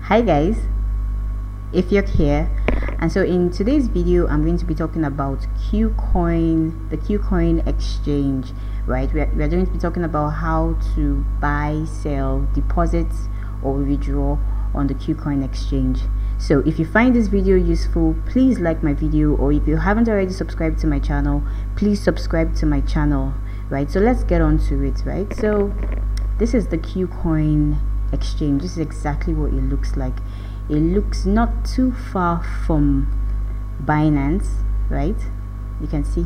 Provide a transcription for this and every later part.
Hi guys, if you're here, and so in today's video I'm going to be talking about Kucoin, the Kucoin Exchange, right? We are going to be talking about how to buy, sell, deposit or withdraw on the Kucoin Exchange. So if you find this video useful, please like my video, or if you haven't already subscribed to my channel, please subscribe to my channel, right? So let's get on to it, right? So this is the Kucoin Exchange. This is exactly what it looks like. It looks not too far from Binance, right? You can see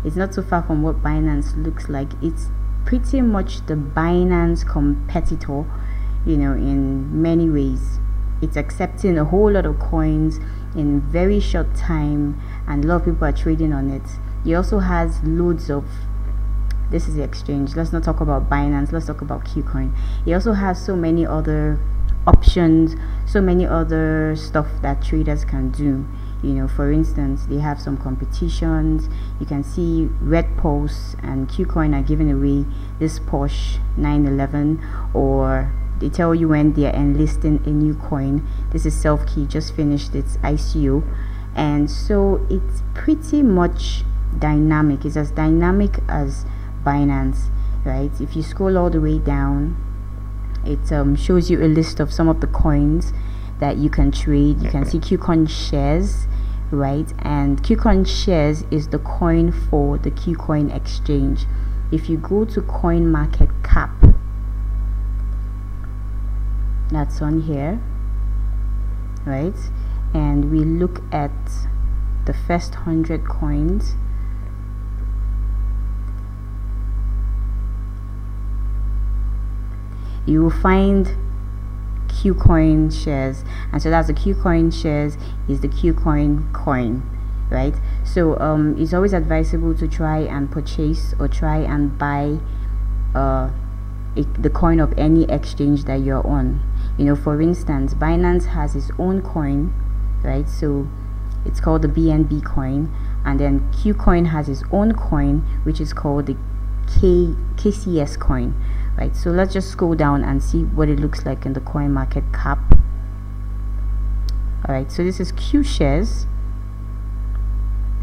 it's not too far from what Binance looks like. It's pretty much the Binance competitor, you know, in many ways. It's accepting a whole lot of coins in very short time, and a lot of people are trading on it. It also has loads of, this is the exchange, let's not talk about Binance, let's talk about Kucoin. It also has so many other options, so many other stuff that traders can do. You know, for instance, they have some competitions. You can see Red Pulse and Kucoin are giving away this Porsche 911, or they tell you when they are enlisting a new coin. This is Self-Key, just finished its ICO, and so it's pretty much dynamic. It's as dynamic as Binance, right? If you scroll all the way down, it shows you a list of some of the coins that you can trade. You can see Kucoin shares, right? And Kucoin shares is the coin for the Kucoin Exchange. If you go to coin market cap, that's on here, right? And we look at the first 100 coins. You will find Kucoin shares, and so that's the Kucoin shares is the Kucoin coin, right? So it's always advisable to try and purchase or try and buy the coin of any exchange that you're on. You know, for instance, Binance has its own coin, right? So it's called the BNB coin, and then Kucoin has its own coin, which is called the KCS coin, right? So let's just scroll down and see what it looks like in the coin market cap. All right, so this is Q shares.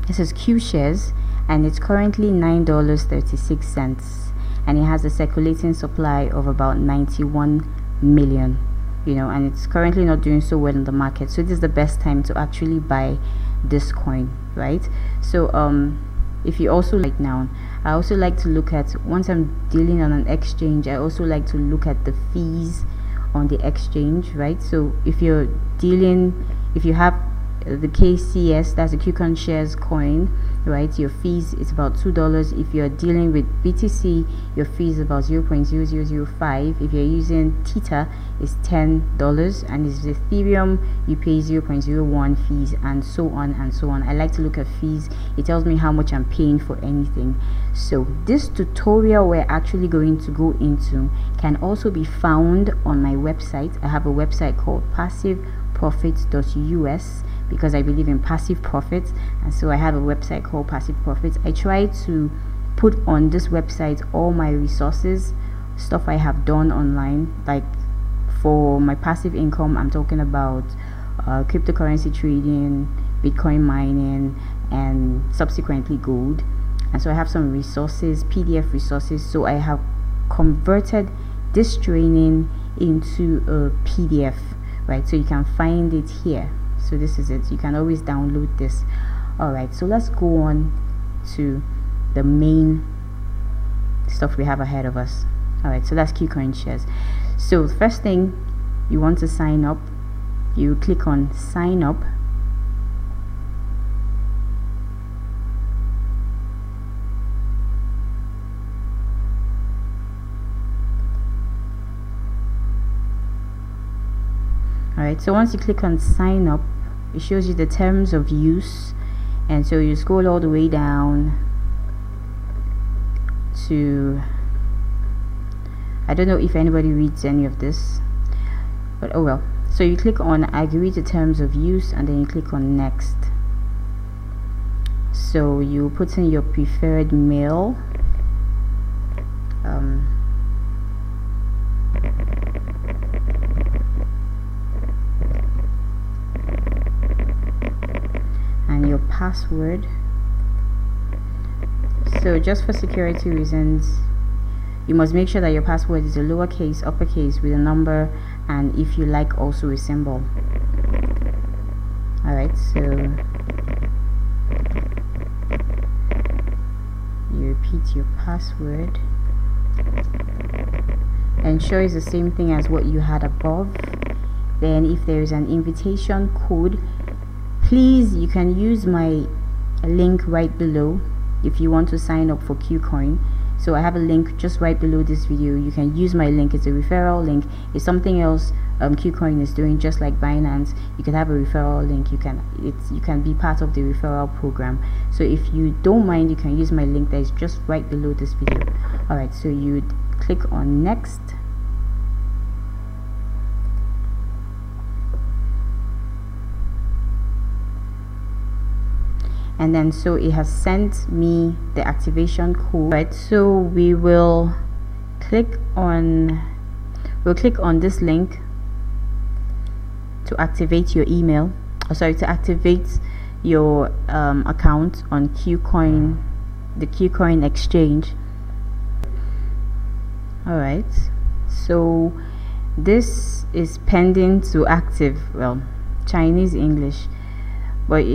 This is Q shares, and it's currently $9.36, and it has a circulating supply of about 91 million, you know, and it's currently not doing so well in the market. So this is the best time to actually buy this coin, right? So if you also like, now I also like to look at, once I'm dealing on an exchange, I also like to look at the fees on the exchange, right? So if you're dealing, if you have the KCS, that's the Kucoin shares coin, right, your fees is about $2. If you're dealing with BTC, your fees is about 0.0005. if you're using Theta, it's $10, and it's Ethereum, you pay 0.01 fees, and so on and so on. I like to look at fees. It tells me how much I'm paying for anything. So this tutorial we're actually going to go into can also be found on my website. I have a website called passiveprofits.us, because I believe in passive profits, and so I have a website called Passive Profits. I try to put on this website all my resources, stuff I have done online. Like for my passive income, I'm talking about cryptocurrency trading, Bitcoin mining, and subsequently gold. And so I have some resources, PDF resources. So I have converted this training into a PDF, right? So you can find it here. So this is it. You can always download this. All right, so let's go on to the main stuff we have ahead of us. All right, so that's Kucoin shares. So the first thing, you want to sign up. You click on sign up. All right, so once you click on sign up, it shows you the terms of use, and so you scroll all the way down to, I don't know if anybody reads any of this, but oh well. So you click on agree to terms of use, and then you click on next. So you put in your preferred mail, password. So just for security reasons, you must make sure that your password is a lowercase, uppercase with a number, and if you like, also a symbol. Alright, so you repeat your password. Ensure it's the same thing as what you had above. Then if there is an invitation code, please, you can use my link right below if you want to sign up for Kucoin. So I have a link just right below this video. You can use my link. It's a referral link. It's something else Kucoin is doing, just like Binance. You can have a referral link. You can be part of the referral program. So if you don't mind, you can use my link that is just right below this video. Alright, so you'd click on next. And then so it has sent me the activation code. Right, so we'll click on this link to activate your email, to activate your account on Kucoin, the Kucoin Exchange. Alright, so this is pending to active, well, Chinese English, but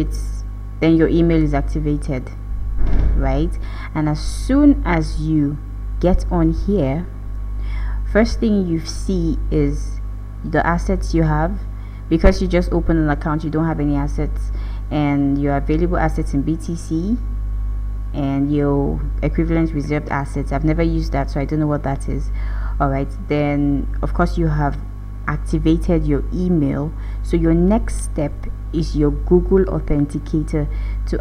then your email is activated, right? And as soon as you get on here, first thing you see is the assets you have. Because you just opened an account, you don't have any assets, and your available assets in BTC and your equivalent reserved assets. I've never used that, so I don't know what that is. Alright, then of course you have activated your email. So your next step is your Google Authenticator to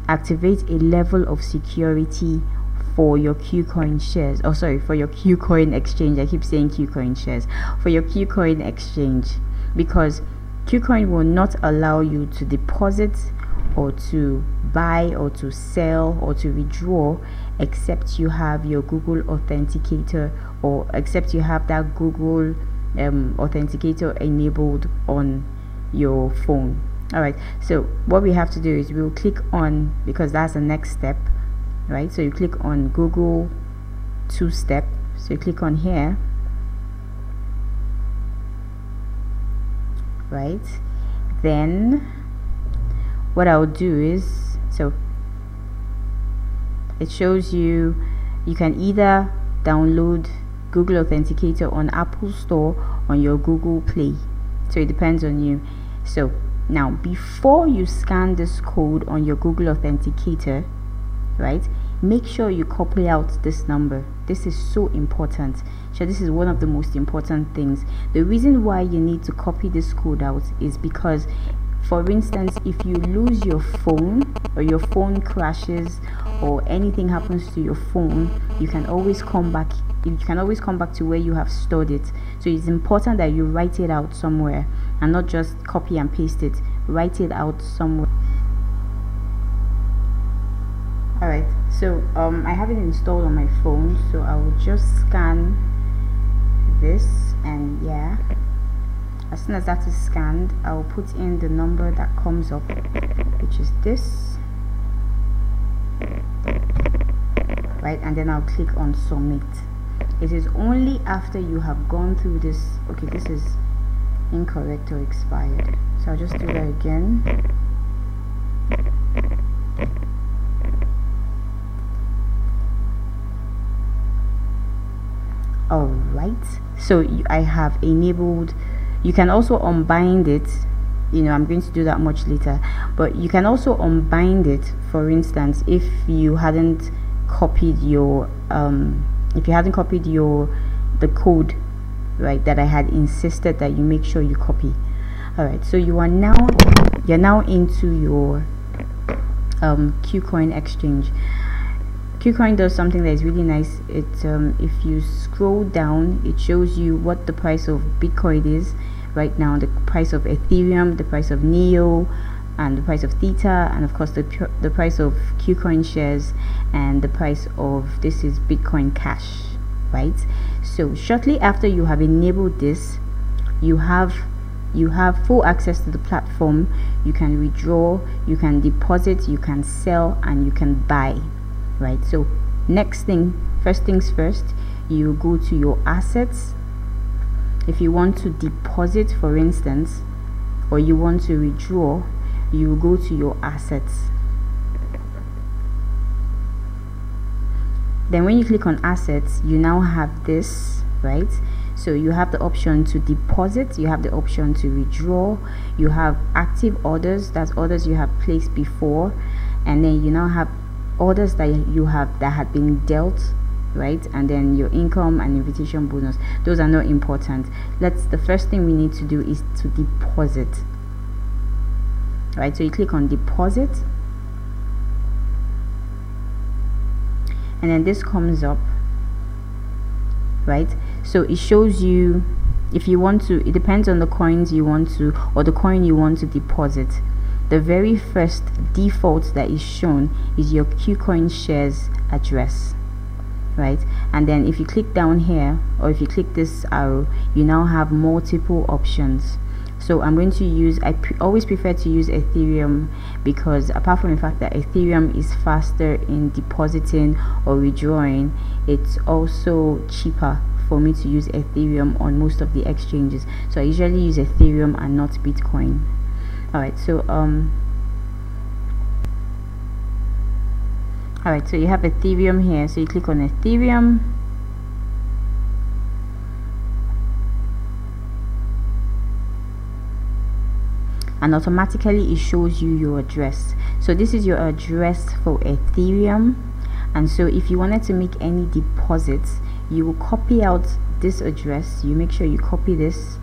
activate a level of security for your Kucoin shares. Oh, sorry, for your Kucoin Exchange. I keep saying Kucoin shares. For your Kucoin Exchange, because Kucoin will not allow you to deposit or to buy or to sell or to withdraw except you have your Google Authenticator, or except you have that Google Authenticator enabled on your phone. Alright, so what we have to do is we'll click on, because that's the next step, right? So you click on Google two-step. So you click on here, right? Then what I'll do is, so it shows you can either download Google Authenticator on Apple Store, on your Google Play, so it depends on you. So now, before you scan this code on your Google Authenticator, right, make sure you copy out this number. This is so important. So this is one of the most important things. The reason why you need to copy this code out is because, for instance, if you lose your phone, or your phone crashes, or anything happens to your phone, you can always come back. You can always come back to where you have stored it. So it's important that you write it out somewhere and not just copy and paste it. Write it out somewhere. Alright, so I have it installed on my phone, so I will just scan this, and yeah, as soon as that is scanned, I will put in the number that comes up, which is this, right? And then I'll click on submit. It is only after you have gone through this. Okay, this is incorrect or expired, so I'll just do that again. Alright, so I have enabled. You can also unbind it. I'm going to do that much later, but you can also unbind it. For instance, if you hadn't copied your the code, right, that I had insisted that you make sure you copy. Alright, so you're now into your Kucoin Exchange. Kucoin does something that is really nice. If you scroll down, it shows you what the price of Bitcoin is right now, the price of Ethereum, the price of Neo, and the price of Theta, and of course the price of Kucoin shares, and the price of, this is Bitcoin Cash, right? So shortly after you have enabled this, you have you have full access to the platform. You can withdraw, you can deposit, you can sell, and you can buy, right? So first things first, you go to your assets. If you want to deposit, for instance, or you want to withdraw, you go to your assets. Then when you click on assets, you now have this, right? So you have the option to deposit, you have the option to withdraw, you have active orders, that's orders you have placed before, and then you now have orders that you have that had been dealt, right? And then your income and invitation bonus, those are not important. The first thing we need to do is to deposit, right? So you click on deposit, and then this comes up, right? So it shows you if you want to, it depends on the coins you want to, or the coin you want to deposit. The very first default that is shown is your Kucoin shares address, right? And then if you click down here, or if you click this arrow, you now have multiple options. So I'm going to use, I always prefer to use Ethereum, because apart from the fact that Ethereum is faster in depositing or withdrawing, it's also cheaper for me to use Ethereum on most of the exchanges. So I usually use Ethereum and not Bitcoin. Alright, so alright, so you have Ethereum here, so you click on Ethereum, and automatically it shows you your address. So this is your address for Ethereum, and so if you wanted to make any deposits, you will copy out this address. You make sure you copy this.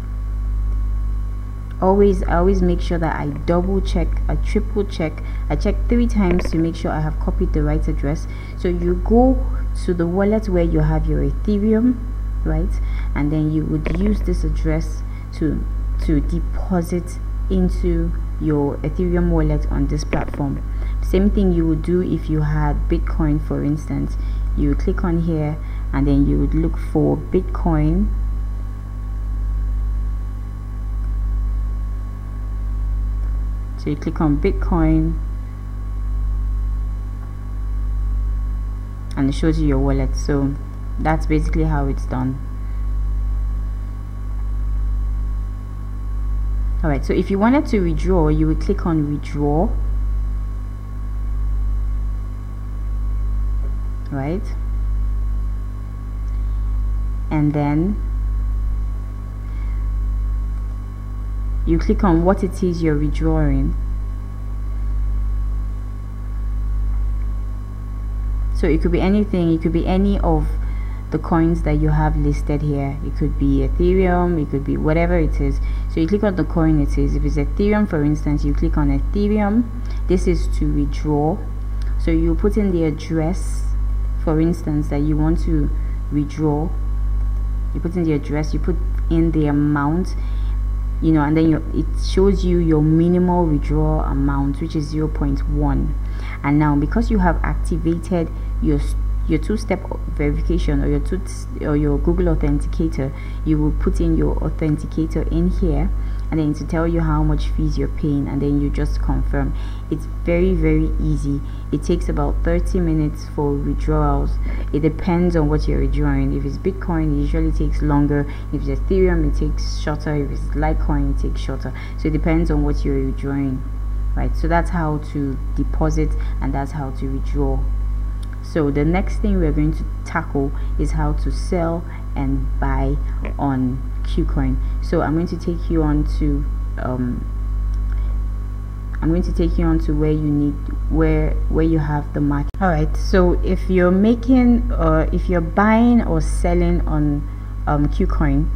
I always make sure that I double check, I triple check, I check 3 times to make sure I have copied the right address. So you go to the wallet where you have your Ethereum, right? And then you would use this address to deposit into your Ethereum wallet on this platform. Same thing you would do if you had Bitcoin, for instance. You would click on here, and then you would look for Bitcoin, so you click on Bitcoin, and it shows you your wallet. So that's basically how it's done. Alright, so if you wanted to withdraw, you would click on withdraw, right? And then you click on what it is you're withdrawing. So it could be anything, it could be any of the coins that you have listed here. It could be Ethereum, it could be whatever it is. So you click on the coin it is. If it's Ethereum, for instance, you click on Ethereum. This is to withdraw. So you put in the address, for instance, that you want to withdraw. You put in the address, you put in the amount, you know, and then it shows you your minimal withdrawal amount, which is 0.1. And now because you have activated your two-step verification, or your Google Authenticator, you will put in your authenticator in here, and then to tell you how much fees you're paying, and then you just confirm. It's very, very easy. It takes about 30 minutes for withdrawals. It depends on what you're withdrawing. If it's Bitcoin, it usually takes longer. If it's Ethereum, it takes shorter. If it's Litecoin, it takes shorter. So it depends on what you're withdrawing, right? So that's how to deposit, and that's how to withdraw. So the next thing we're going to tackle is how to sell and buy on Kucoin. So I'm going to take you on to where you have the market. All right, so if you're buying or selling on Kucoin,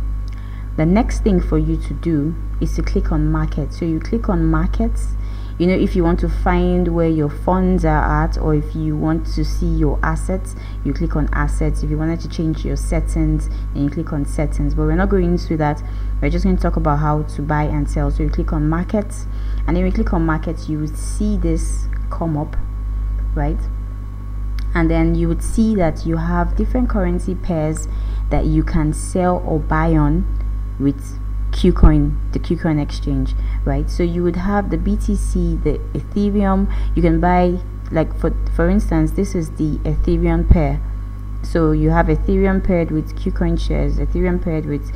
the next thing for you to do is to click on market. So you click on markets. You know, if you want to find where your funds are at, or if you want to see your assets, you click on assets. If you wanted to change your settings, then you click on settings. But we're not going into that. We're just going to talk about how to buy and sell. So you click on markets, and then we click on markets, you would see this come up, right? And then you would see that you have different currency pairs that you can sell or buy on with Kucoin, the Kucoin Exchange, right? So you would have the BTC, the Ethereum. You can buy, like for instance, this is the Ethereum pair. So you have Ethereum paired with Kucoin shares, Ethereum paired with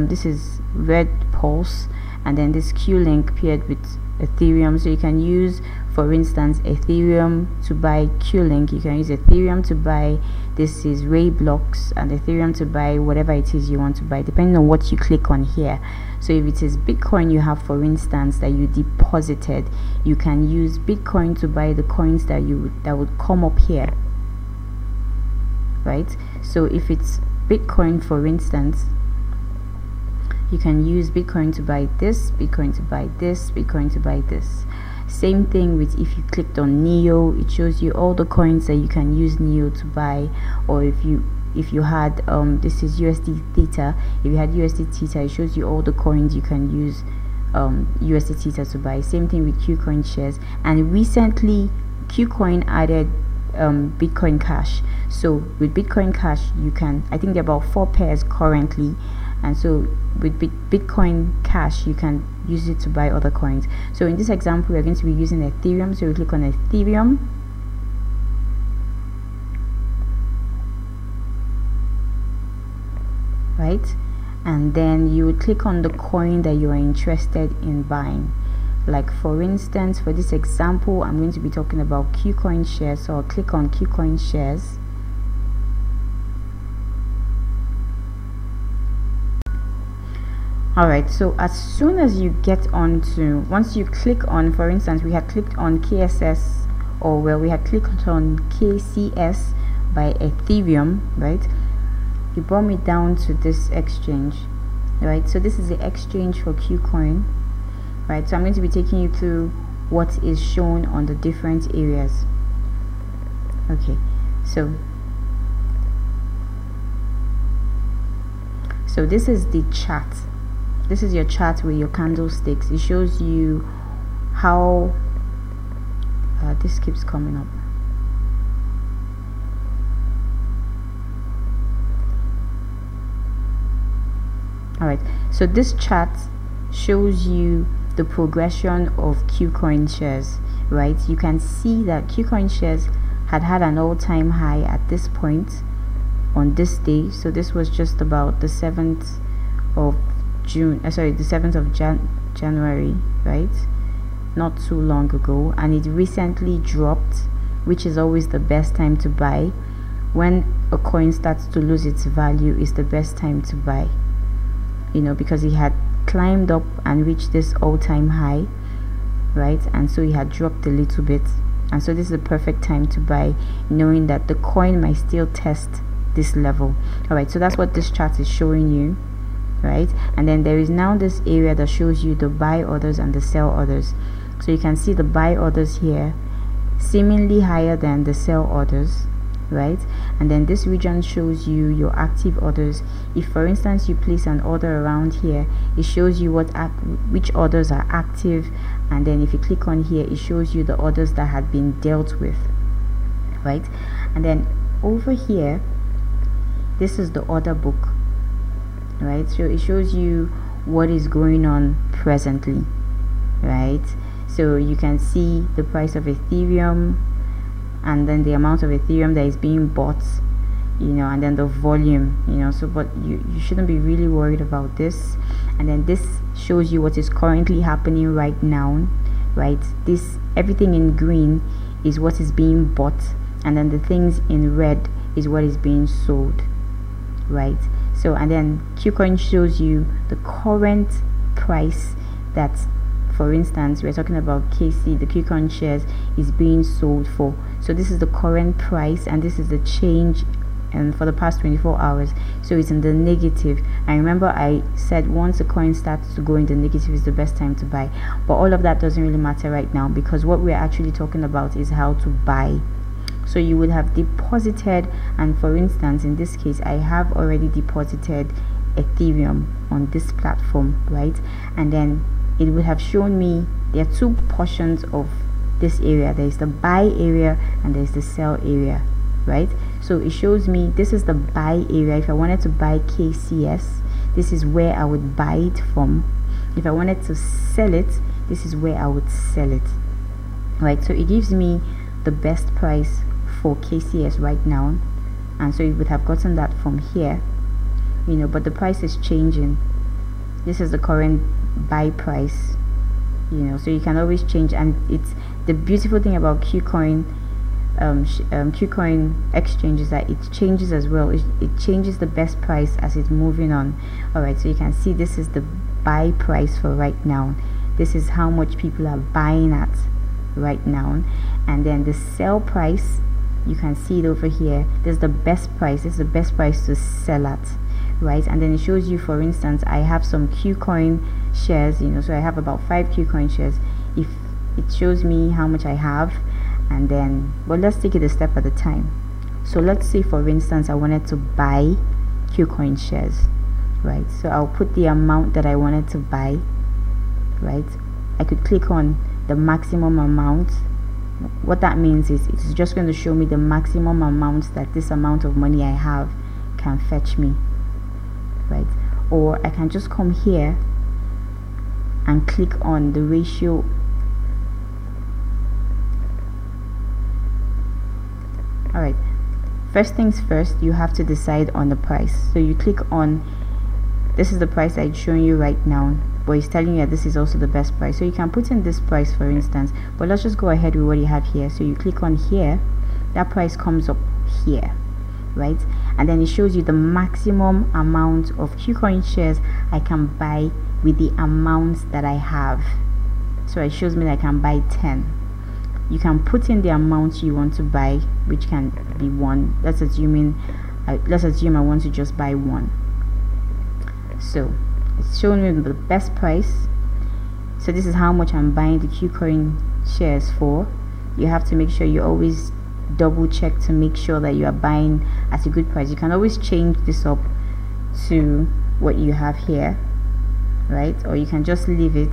this is Red Pulse, and then this Q-Link paired with Ethereum. So you can use, for instance, Ethereum to buy Q-Link. You can use Ethereum to buy, this is Ray Blocks, and Ethereum to buy whatever it is you want to buy, depending on what you click on here. So if it is Bitcoin you have, for instance, that you deposited, you can use Bitcoin to buy the coins that would come up here, right? So if it's Bitcoin, for instance, you can use Bitcoin to buy this, Bitcoin to buy this, Bitcoin to buy this. Same thing with, if you clicked on NEO, it shows you all the coins that you can use NEO to buy. Or if you had this is USD Theta, if you had USD Theta, it shows you all the coins you can use USD Theta to buy. Same thing with Kucoin shares. And recently Kucoin added Bitcoin Cash. So with Bitcoin Cash, you can, I think there are about 4 pairs currently, and so with Bitcoin Cash you can use it to buy other coins. So in this example we're going to be using Ethereum, so we click on Ethereum, right? And then you would click on the coin that you are interested in buying. Like for instance, for this example I'm going to be talking about Kucoin shares, so I'll click on Kucoin shares. Alright, so as soon as you get onto, once you click on, for instance, we had clicked on KSS, or well, we had clicked on KCS by Ethereum, right? It brought me down to this exchange, right? So this is the exchange for Kucoin, right? So I'm going to be taking you through what is shown on the different areas. Okay, so this is the chart. This is your chart with your candlesticks. It shows you how this keeps coming up. Alright, so this chart shows you the progression of Kucoin shares, right? You can see that Kucoin shares had an all-time high at this point on this day. So this was just about the 7th of June, sorry, the 7th of January, right? Not too long ago, and it recently dropped, which is always the best time to buy. When a coin starts to lose its value is the best time to buy, you know, because it had climbed up and reached this all-time high, right? And so it had dropped a little bit, and so this is the perfect time to buy, knowing that the coin might still test this level. All right, so that's what this chart is showing you, right? And then there is now this area that shows you the buy orders and the sell orders. So you can see the buy orders here seemingly higher than the sell orders, right? And then this region shows you your active orders. If for instance you place an order around here, it shows you which orders are active, and then if you click on here, it shows you the orders that had been dealt with, right? And then over here, this is the order book, right? So it shows you what is going on presently, right? So you can see the price of Ethereum, and then the amount of Ethereum that is being bought, you know, and then the volume, you know. So but you shouldn't be really worried about this. And then this shows you what is currently happening right now, right? This, everything in green is what is being bought, and then the things in red is what is being sold, right? So and then Kucoin shows you the current price that, for instance, we're talking about KC, the Kucoin shares, is being sold for. So this is the current price, and this is the change and for the past 24 hours. So it's in the negative. And remember I said once the coin starts to go in the negative is the best time to buy, but all of that doesn't really matter right now, because what we're actually talking about is how to buy. So you would have deposited, and for instance in this case I have already deposited Ethereum on this platform, right? And then it would have shown me there are two portions of this area. There is the buy area and there is the sell area, right? So it shows me this is the buy area. If I wanted to buy KCS, this is where I would buy it from. If I wanted to sell it, this is where I would sell it, right? So it gives me the best price for KCS right now, and so you would have gotten that from here, you know, but the price is changing. This is the current buy price, you know, so you can always change. And it's the beautiful thing about Kucoin Exchange is that it changes as well. It changes the best price as it's moving on. All right, so you can see this is the buy price for right now. This is how much people are buying at right now, and then the sell price, you can see it over here. There's the best price. This is the best price to sell at, right? And then it shows you, for instance, I have some Kucoin shares, you know, so I have about 5 Kucoin shares. If it shows me how much I have, and then, well, let's take it a step at a time. So let's say, for instance, I wanted to buy Kucoin shares, right? So I'll put the amount that I wanted to buy, right? I could click on the maximum amount. What that means is it's just going to show me the maximum amount that this amount of money I have can fetch me, right? Or I can just come here and click on the ratio. All right, first things first, you have to decide on the price. So you click on, this is the price I'm showing you right now, but it's telling you that this is also the best price. So you can put in this price, for instance, but let's just go ahead with what you have here. So you click on here, that price comes up here, right? And then it shows you the maximum amount of Kucoin shares I can buy with the amounts that I have. So it shows me that I can buy 10. You can put in the amount you want to buy, which can be 1. Let's assume I want to just buy 1. So it's showing me the best price. So this is how much I'm buying the Kucoin shares for. You have to make sure you always double check to make sure that you are buying at a good price. You can always change this up to what you have here, right? Or you can just leave it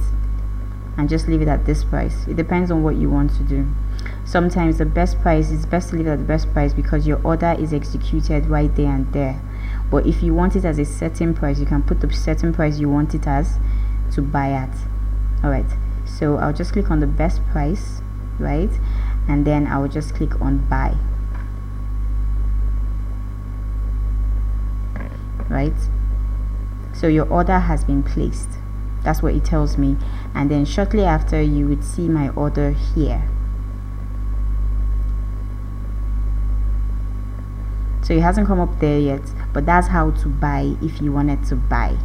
and just leave it at this price. It depends on what you want to do. Sometimes the best price is best to leave it at the best price because your order is executed right there and there. But if you want it as a certain price, you can put the certain price you want it as to buy at. All right, so I'll just click on the best price, right? And then I'll just click on buy, right? So your order has been placed. That's what it tells me. And then shortly after, you would see my order here. So it hasn't come up there yet, but that's how to buy if you wanted to buy.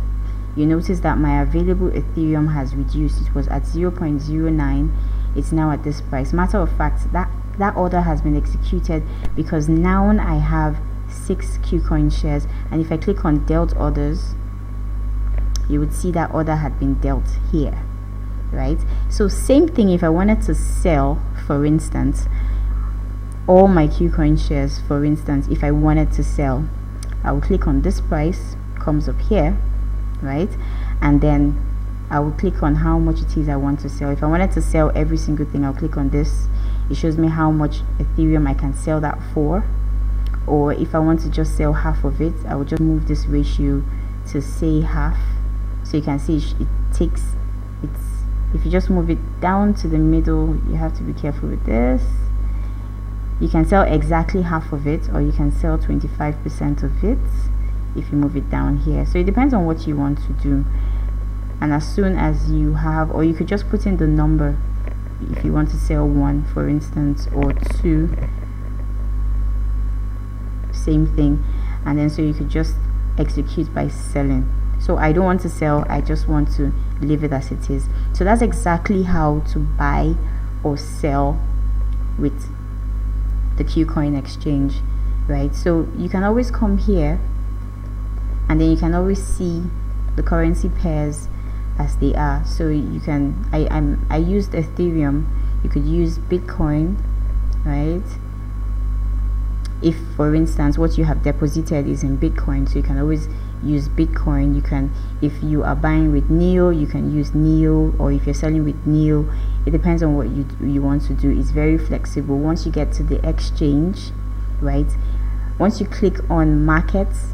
You notice that my available Ethereum has reduced. It was at 0.09. It's now at this price. Matter of fact, that order has been executed because now I have 6 Kucoin shares, and if I click on dealt orders, you would see that order had been dealt here, right? So same thing, if I wanted to sell, for instance, all my Kucoin shares, for instance, if I wanted to sell, I will click on this price, comes up here, right? And then I will click on how much it is I want to sell. If I wanted to sell every single thing, I'll click on this. It shows me how much Ethereum I can sell that for. Or if I want to just sell half of it, I will just move this ratio to say half. So you can see if you just move it down to the middle, you have to be careful with this. You can sell exactly half of it, or you can sell 25% of it if you move it down here. So it depends on what you want to do. And as soon as you have, or you could just put in the number if you want to sell 1, for instance, or 2, same thing. And then so you could just execute by selling. So I don't want to sell, I just want to leave it as it is. So that's exactly how to buy or sell with the Kucoin Exchange, right? So you can always come here, and then you can always see the currency pairs as they are. So you can, I used Ethereum, you could use Bitcoin, right? If, for instance, what you have deposited is in Bitcoin, so you can always use Bitcoin. You can, if you are buying with NEO, you can use NEO, or if you're selling with NEO, it depends on what you want to do. It's very flexible. Once you get to the exchange, right, once you click on markets,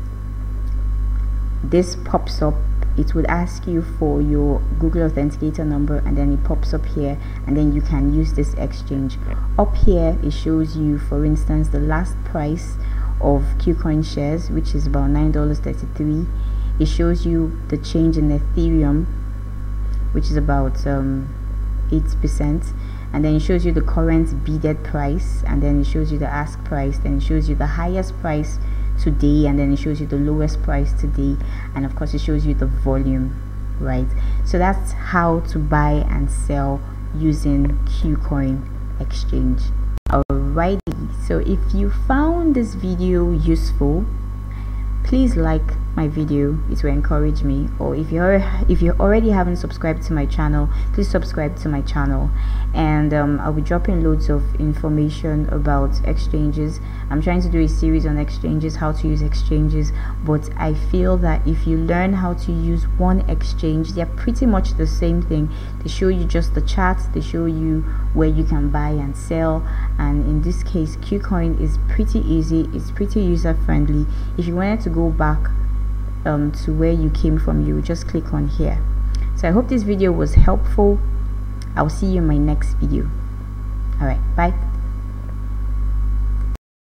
this pops up. It would ask you for your Google Authenticator number, and then it pops up here, and then you can use this exchange. Up here it shows you, for instance, the last price of Kucoin shares, which is about $9.33. It shows you the change in Ethereum, which is about 8%, and then it shows you the current bidded price, and then it shows you the ask price, then it shows you the highest price today, and then it shows you the lowest price today, and of course it shows you the volume, right? So that's how to buy and sell using Kucoin Exchange. Alrighty, so if you found this video useful, please like my video. It will encourage me. Or if you already haven't subscribed to my channel, please subscribe to my channel. And I'll be dropping loads of information about exchanges. I'm trying to do a series on exchanges, how to use exchanges, but I feel that if you learn how to use one exchange, they're pretty much the same thing. They show you just the chart, they show you where you can buy and sell, and in this case Kucoin is pretty easy, it's pretty user friendly. If you wanted to go back to where you came from, you just click on here. So I hope this video was helpful. I'll see you in my next video. All right, bye.